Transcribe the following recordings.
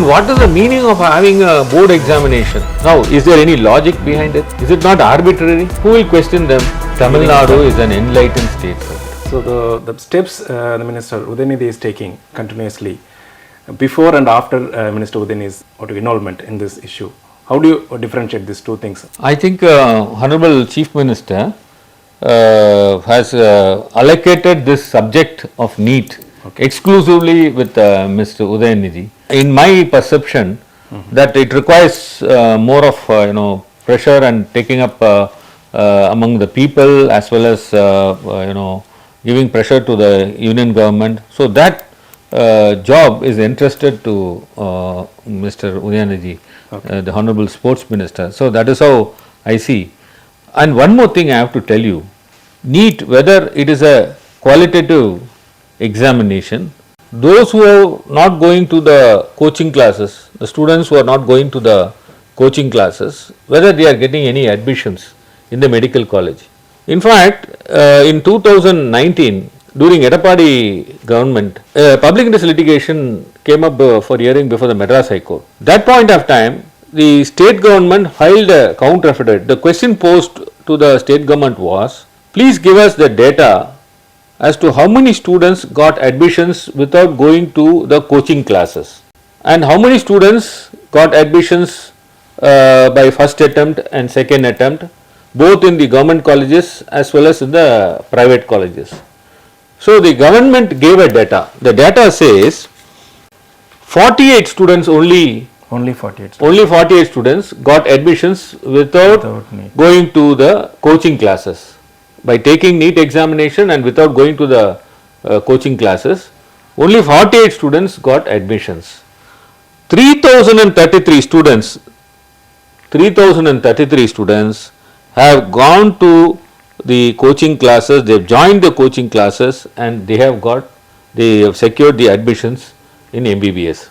then what is the meaning of having a board examination? Now, is there any logic behind it? Is it not arbitrary? Who will question them? Tamil Nadu is an enlightened state. So the steps the Minister Udayanithi is taking continuously before and after Minister Udayani's involvement in this issue, how do you differentiate these two things? I think Honorable Chief Minister has allocated this subject of NEET exclusively with Mr. Udayanithi. In my perception, that it requires more of pressure and taking up among the people, as well as giving pressure to the union government. So that job is entrusted to Mr. Udayanithi, the Honorable Sports Minister. So that is how I see. And one more thing I have to tell you, NEET, whether it is a qualitative examination, those who are not going to the coaching classes, the students who are not going to the coaching classes, whether they are getting any admissions in the medical college. In fact, in 2019, during Edapadi government, public interest litigation came up for hearing before the Madras High Court. That point of time, the state government filed a counter affidavit. The question posed to the state government was, please give us the data as to how many students got admissions without going to the coaching classes, and how many students got admissions by first attempt and second attempt, both in the government colleges as well as in the private colleges. So the government gave a data. The data says 48 students only 48 students got admissions without going to the coaching classes. By taking NEET examination and without going to the coaching classes, only 48 students got admissions. 3033 students have gone to the coaching classes, they have joined the coaching classes, and they have secured the admissions in MBBS.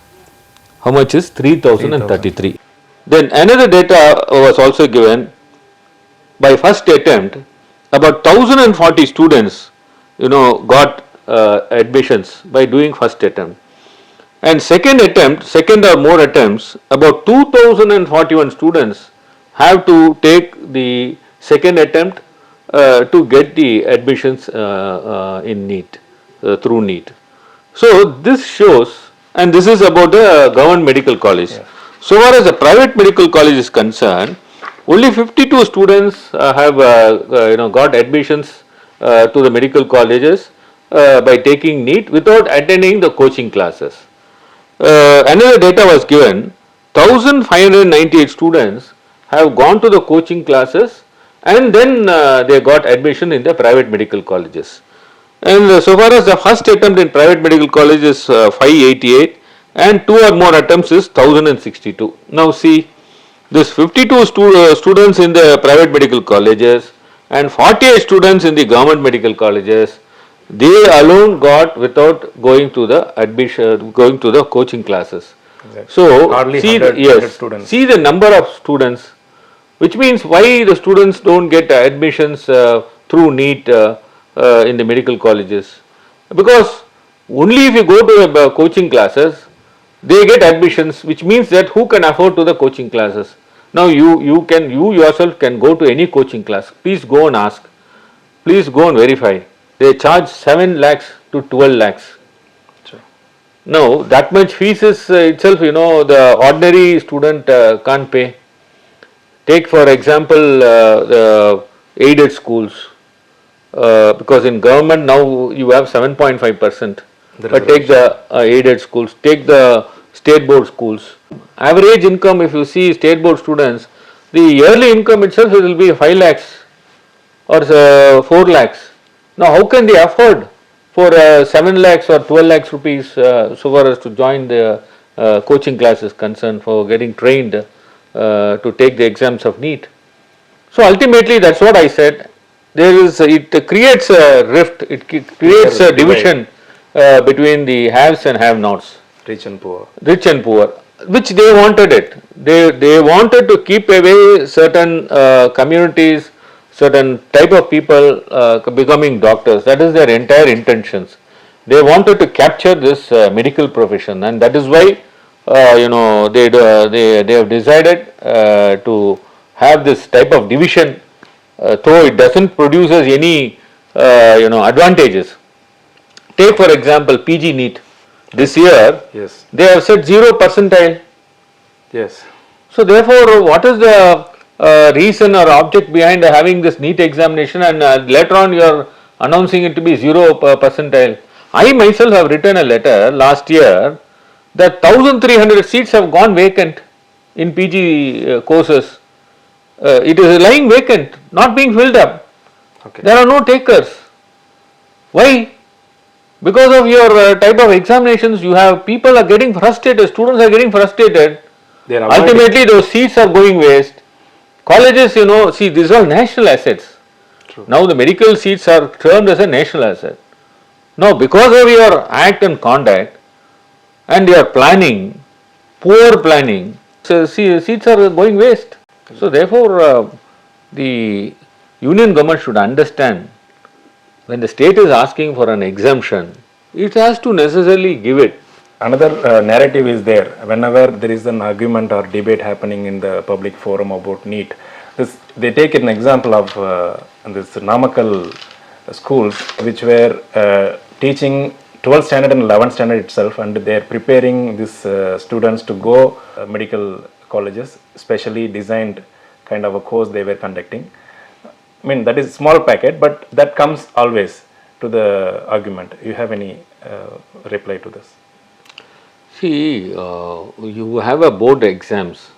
How much is 3033? Then another data was also given. By first attempt, about 1040 students got admissions by doing first attempt, and second or more attempts, about 2041 students have to take the second attempt to get the admissions in NEET, through NEET. So this shows, and this is about the government medical college. So far as the private medical college is concerned, only 52 students have got admissions to the medical colleges by taking NEET without attending the coaching classes. Another data was given, 1598 students have gone to the coaching classes, and then they got admission in the private medical colleges. And so far as the first attempt in private medical college is 588, and two or more attempts is 1062. Now see, this 52 students in the private medical colleges and 48 students in the government medical colleges, they alone got without going to the coaching classes. Exactly. So hardly see 100 students. See the number of students, which means why the students don't get admissions through NEET in the medical colleges, because only if you go to the coaching classes they get admissions, which means that who can afford to the coaching classes. Now you yourself can go to any coaching class. Please go and ask. Please go and verify. They charge 7 lakhs to 12 lakhs. Sure. Now that much fees is itself, the ordinary student can't pay. Take for example the aided schools, because in government now you have 7.5%. But take the aided schools, take the state board schools. Average income, if you see state board students, the yearly income itself will be 5 lakhs or 4 lakhs. Now how can they afford for 7 lakhs or 12 lakhs rupees so far as to join the coaching classes concerned, for getting trained to take the exams of NEET? So ultimately that's what I said. It creates a rift, it creates a division between the haves and have-nots. Rich and poor, which they wanted it. They wanted to keep away certain communities, certain type of people becoming doctors. That is their entire intentions. They wanted to capture this medical profession, and that is why they have decided to have this type of division, though it doesn't produces any advantages. Take for example PG NEET. This year Yes. they have said 0 percentile. Yes. So therefore, what is the reason or object behind having this NEET examination, and later on you are announcing it to be 0 percentile? I myself have written a letter last year that 1300 seats have gone vacant in PG courses. It is lying vacant, not being filled up. Okay. There are no takers. Why? Because of your type of examinations, you have people are getting frustrated, students are getting frustrated. They are avoiding. Ultimately, those seats are going waste. Colleges, see, these are national assets. True. Now the medical seats are termed as a national asset. Now, because of your act and conduct and your planning, poor planning, so seats are going waste. So therefore, the union government should understand, when the state is asking for an exemption, it has to necessarily give it. Another narrative is there whenever there is an argument or debate happening in the public forum about NEET. They take an example of this Namakal schools which were teaching 12th standard and 11th standard itself, and they are preparing these students to go medical colleges, specially designed kind of a course they were conducting. I mean, that is small packet, but that comes always to the argument. You have any reply to this? See, you have a board exams.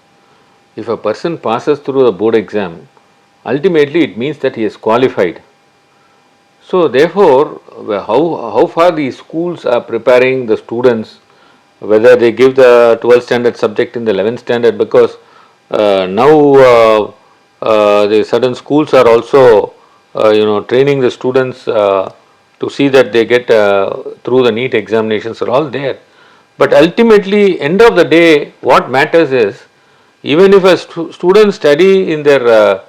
If a person passes through the board exam, ultimately it means that he is qualified. So therefore, how far the schools are preparing the students, whether they give the 12th standard subject in the 11th standard, because now the certain schools are also training the students to see that they get through the NEET examinations are all there. But ultimately, end of the day, what matters is, even if a student study in their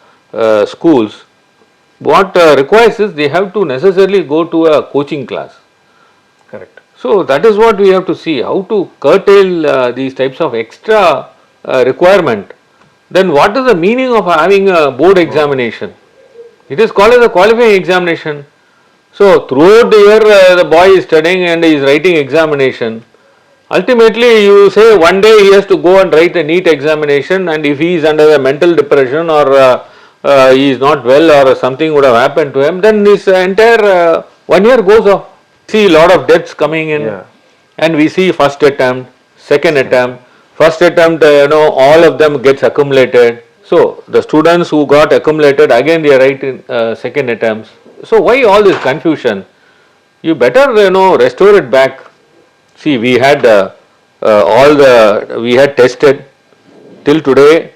schools, what requires is they have to necessarily go to a coaching class. Correct. So that is what we have to see, how to curtail these types of extra requirement. Then what is the meaning of having a board examination? It is called as a qualifying examination. So throughout the year the boy is studying and is writing examination. Ultimately, you say one day he has to go and write a NEET examination, and if he is under a mental depression or he is not well or something would have happened to him, then his entire 1 year goes off. See a lot of deaths coming in, and we see first attempt, second attempt, first attempt, all of them gets accumulated. So the students who got accumulated, again they write in second attempts. So why all this confusion? You better restore it back. See, we had we had tested till today.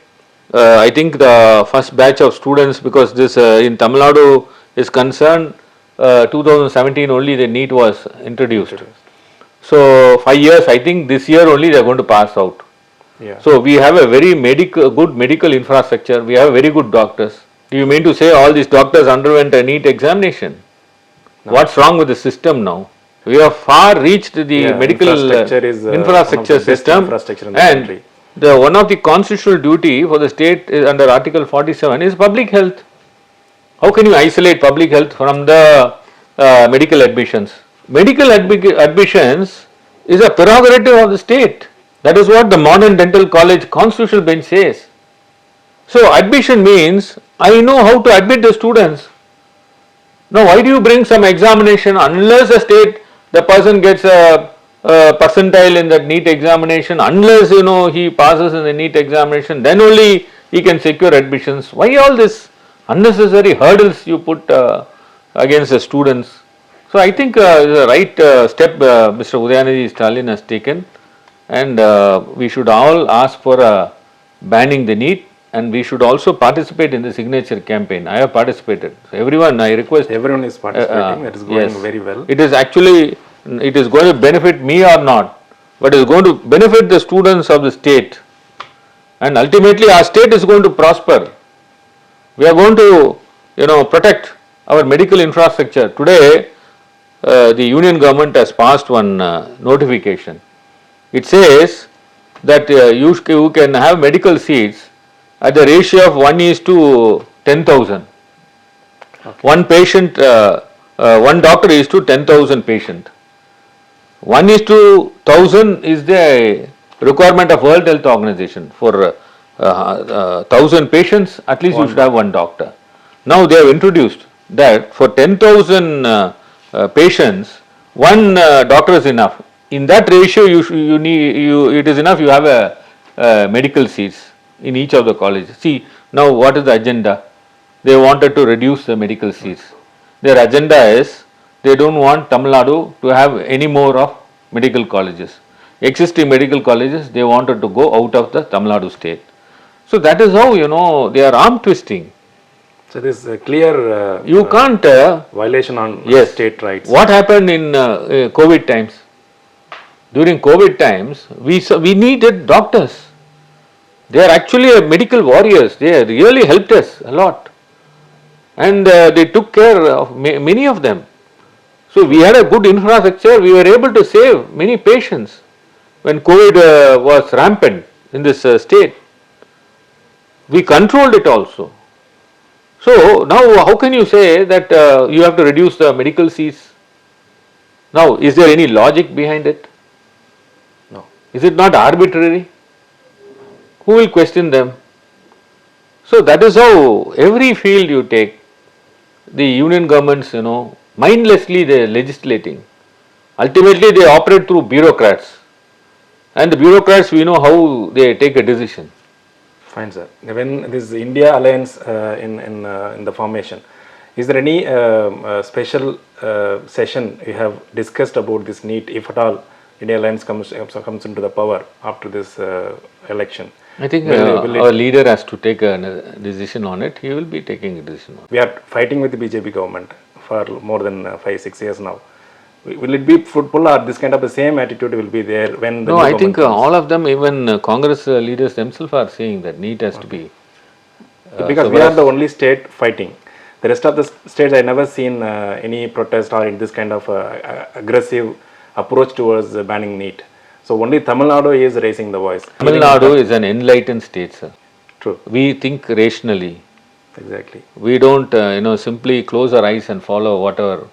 I think the first batch of students, because this in Tamil Nadu is concerned, 2017 only the NEET was introduced. So 5 years, I think this year only they are going to pass out. Yeah. So we have a very good medical infrastructure. We have very good doctors. Do you mean to say all these doctors underwent a NEET examination? No. What's wrong with the system now? We have far reached the medical infrastructure system, and one of the constitutional duty for the state is under Article 47 is public health. How can you isolate public health from the medical admissions? Medical admissions is a prerogative of the state. That is what the Modern Dental College constitutional bench says. So admission means I know how to admit the students. Now why do you bring some examination unless the person gets a percentile in that NEET examination, unless he passes in the NEET examination, then only he can secure admissions. Why all this unnecessary hurdles you put against the students? So I think the right step Mr. Udayanidhi Stalin has taken, and we should all ask for banning the NEET, and we should also participate in the signature campaign. I have participated. So everyone, I request. Everyone is participating. That is going very well. It is actually, it is going to benefit me or not, but it is going to benefit the students of the state, and ultimately our state is going to prosper. We are going to, protect our medical infrastructure. Today, the union government has passed one notification. It says that you can have medical seats at the ratio of 1:10,000. One patient, one doctor is to 10,000 patient. 1:1000 is the requirement of World Health Organization for 1,000 patients. At least you should have one doctor. Now they have introduced that for 10,000 patients, one doctor is enough. In that ratio, it is enough. You have a medical seats in each of the colleges. See now what is the agenda? They wanted to reduce the medical seats. Their agenda is they don't want Tamil Nadu to have any more of medical colleges. Existing medical colleges, they wanted to go out of the Tamil Nadu state. So that is how they are arm twisting. So this is a clear You can't violation on state rights. What happened in COVID times? During COVID times, we needed doctors. They are actually medical warriors. They really helped us a lot. And they took care of many of them. So we had a good infrastructure. We were able to save many patients when COVID was rampant in this state. We controlled it also. So now how can you say that you have to reduce the medical seats? Now is there any logic behind it? No. Is it not arbitrary? Who will question them? So that is how every field you take, the union governments, mindlessly they are legislating. Ultimately they operate through bureaucrats. And the bureaucrats, we know how they take a decision. Fine, sir. When this India alliance in the formation, is there any special session you have discussed about this NEET, if at all India alliance comes into the power after this election? I think our leader has to take a decision on it. He will be taking a decision on it. We are fighting with the BJP government for more than 5-6 years now. Will it be fruitful, or this kind of the same attitude will be there when the No, I think all of them, even Congress leaders themselves are saying that NEET has to be. Because we are the only state fighting. The rest of the states I never seen any protest or in this kind of aggressive approach towards banning NEET. So only Tamil Nadu is raising the voice. Tamil Nadu is an enlightened state, sir. True. We think rationally. Exactly. We don't simply close our eyes and follow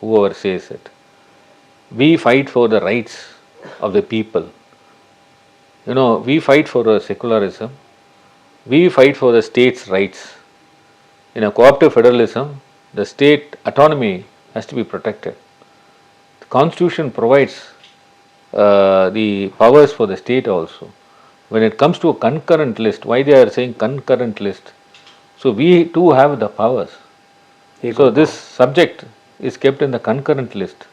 whoever says it. We fight for the rights of the people. We fight for secularism. We fight for the state's rights. In a cooperative federalism, the state autonomy has to be protected. The constitution provides the powers for the state also. When it comes to a concurrent list, why they are saying concurrent list? So we too have the powers. So this subject is kept in the concurrent list.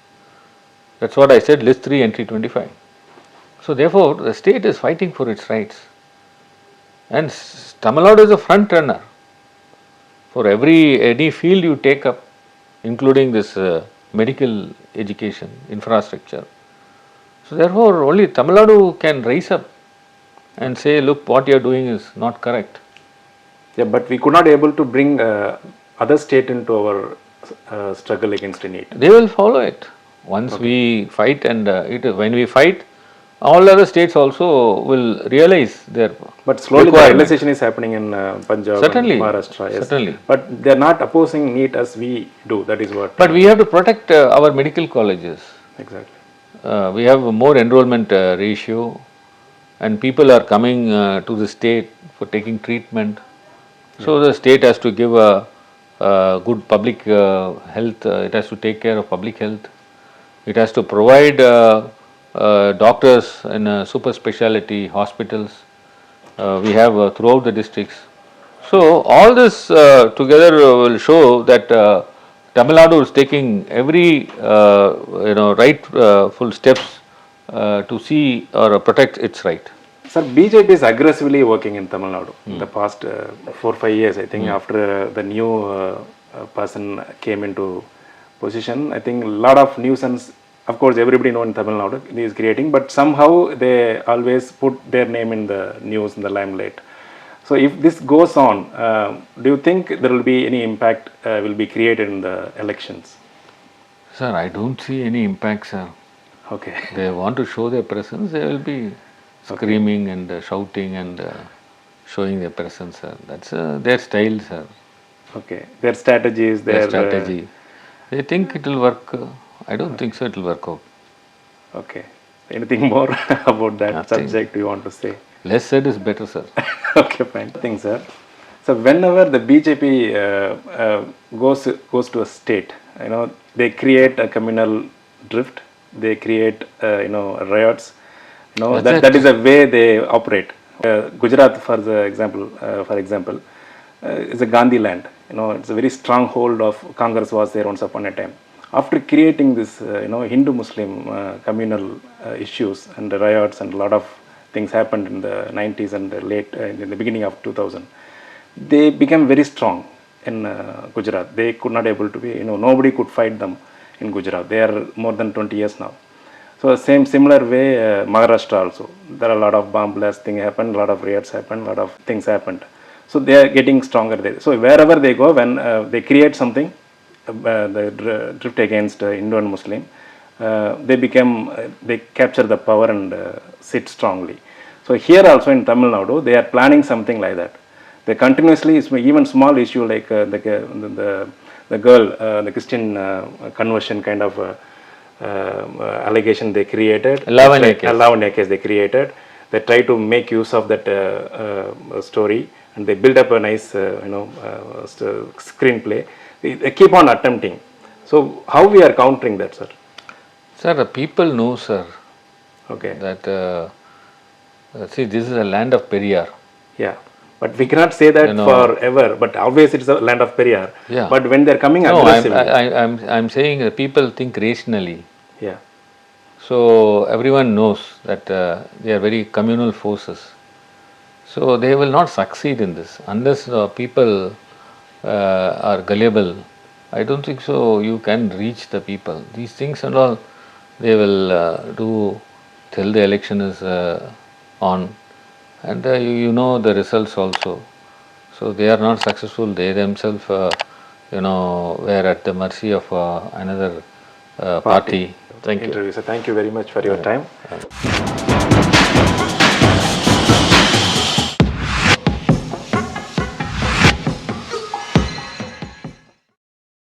That's what I said, list 3, entry 25. So therefore, the state is fighting for its rights. And Tamil Nadu is a front runner. For any field you take up, including this medical education, infrastructure. So therefore, only Tamil Nadu can rise up and say, look, what you are doing is not correct. Yeah, but we could not able to bring other state into our struggle against NEET. They will follow it. Once we fight, and when we fight, all other states also will realize their. But slowly the realization is happening in Punjab, certainly, and Maharashtra. Yes. Certainly. But they are not opposing NEET as we do. That is what. But we have to protect our medical colleges. Exactly. We have a more enrollment ratio, and people are coming to the state for taking treatment. So the state has to give a good public health. It has to take care of public health. It has to provide doctors in super specialty hospitals. We have throughout the districts. So all this together will show that Tamil Nadu is taking every rightful steps to see or protect its right. Sir, BJP is aggressively working in Tamil Nadu in the past 4-5 years. I think after the new person came into position, I think a lot of nuisance. Of course, everybody knows in Tamil Nadu he is creating, but somehow they always put their name in the news, in the limelight. So if this goes on, do you think there will be any impact will be created in the elections? Sir, I don't see any impact, sir. Okay. They want to show their presence, they will be screaming and shouting and showing their presence, sir. That's their style, sir. Okay. Their strategies, Their strategy. They think it will work. I don't think so. It will work out. Okay. Anything more about that Nothing. subject you want to say? Less said is better, sir. Okay, fine. Thing, sir. So whenever the BJP goes to a state, they create a communal drift. They create riots. That is a way they operate. Gujarat, for example, is a Gandhi land. It's a very strong hold of Congress was there once upon a time. After creating this, Hindu-Muslim communal issues and the riots and a lot of things happened in the 90s and in the beginning of 2000, they became very strong in Gujarat. They could not able to be, nobody could fight them in Gujarat. They are more than 20 years now. So similar way, Maharashtra also. There are a lot of bomb blasts thing happened, a lot of riots happened, a lot of things happened. So they are getting stronger there. So wherever they go, when they create something, the drift against Hindu and Muslim, they capture the power and sit strongly. So here also in Tamil Nadu, they are planning something like that. They continuously, even small issue like the girl, the Christian conversion kind of allegation they created. Lavanya case they created. They try to make use of that story, and they build up a nice, screenplay. They keep on attempting. So how we are countering that, sir? Sir, the people know, sir. Okay. That see, this is a land of Periyar. Yeah. But we cannot say that forever. But always it's a land of Periyar. Yeah. But when they're coming aggressively. I'm saying people think rationally. Yeah. So everyone knows that they are very communal forces. So they will not succeed in this unless people are gullible. I don't think so. You can reach the people. These things and all, they will do till the election is on. And you know the results also. So they are not successful. They themselves, were at the mercy of another party. Thank you. So thank you very much for your time.